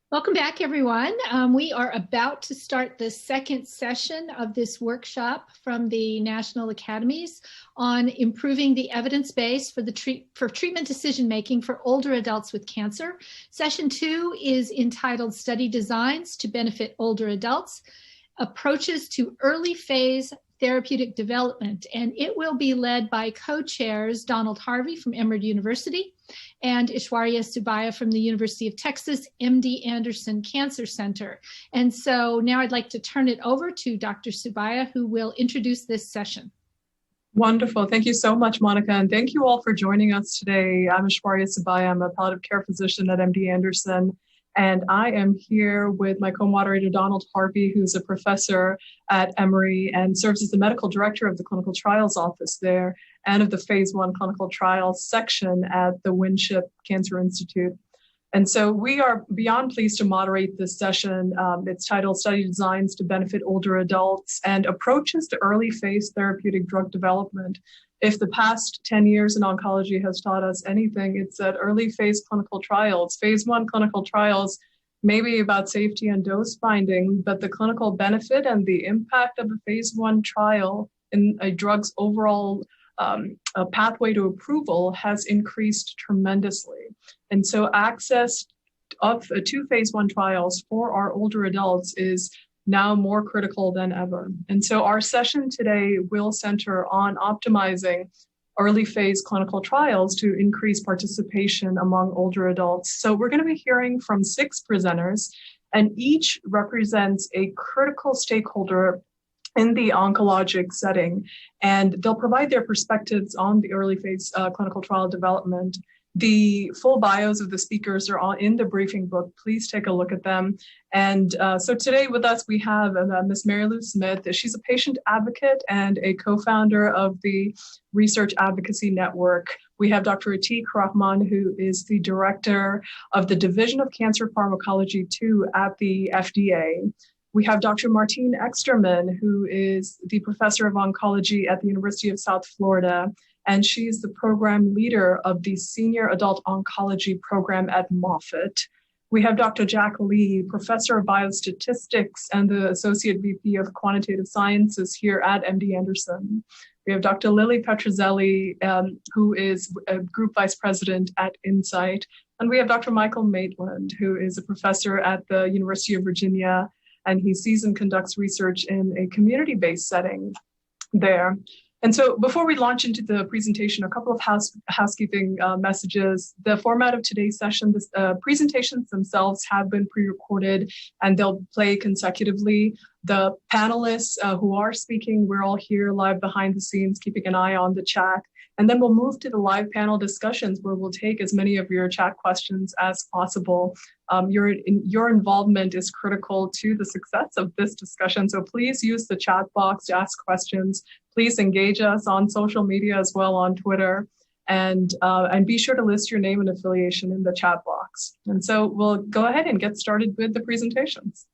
Welcome back, everyone. We are about to start the second session of this workshop from the National Academies on improving the evidence base for treatment decision-making for older adults with cancer. Session 2 is entitled Study Designs to Benefit Older Adults, Approaches to Early Phase Therapeutic Development, and it will be led by co-chairs Donald Harvey from Emory University and Aishwarya Subbiah from the University of Texas MD Anderson Cancer Center. And so now I'd like to turn it over to Dr. Subbiah, who will introduce this session. Wonderful. Thank you so much, Monica. And thank you all for joining us today. I'm Aishwarya Subbiah. I'm a palliative care physician at MD Anderson. And I am here with my co-moderator, Donald Harvey, who's a professor at Emory and serves as the medical director of the clinical trials office there and of the phase 1 clinical trials section at the Winship Cancer Institute. And so we are beyond pleased to moderate this session. It's titled Study Designs to Benefit Older Adults and Approaches to Early Phase Therapeutic Drug Development. If the past 10 years in oncology has taught us anything, it's that early phase clinical trials, phase 1 clinical trials, may be about safety and dose finding, but the clinical benefit and the impact of a phase 1 trial in a drug's overall pathway to approval has increased tremendously. And so access to phase 1 trials for our older adults is now more critical than ever. And so our session today will center on optimizing early phase clinical trials to increase participation among older adults. So we're going to be hearing from 6 presenters, and each represents a critical stakeholder in the oncologic setting, and they'll provide their perspectives on the early phase clinical trial development. The full bios of the speakers are all in the briefing book. Please take a look at them. And so today with us, we have Ms. Mary Lou Smith. She's a patient advocate and a co-founder of the Research Advocacy Network. We have Dr. Atiq Rahman, who is the director of the Division of Cancer Pharmacology 2 at the FDA. We have Dr. Martine Exterman, who is the professor of oncology at the University of South Florida, and she's the program leader of the Senior Adult Oncology Program at Moffitt. We have Dr. Jack Lee, professor of biostatistics and the associate VP of quantitative sciences here at MD Anderson. We have Dr. Lily Petrozelli, who is a group vice president at Insight. And we have Dr. Michael Maitland, who is a professor at the University of Virginia, and he sees and conducts research in a community-based setting there. And so before we launch into the presentation, a couple of housekeeping messages. The format of today's session, the presentations themselves have been pre-recorded and they'll play consecutively. The panelists who are speaking, we're all here live behind the scenes, keeping an eye on the chat. And then we'll move to the live panel discussions where we'll take as many of your chat questions as possible. Your involvement is critical to the success of this discussion. So please use the chat box to ask questions. Please engage us on social media as well, on Twitter. And be sure to list your name and affiliation in the chat box. And so we'll go ahead and get started with the presentations.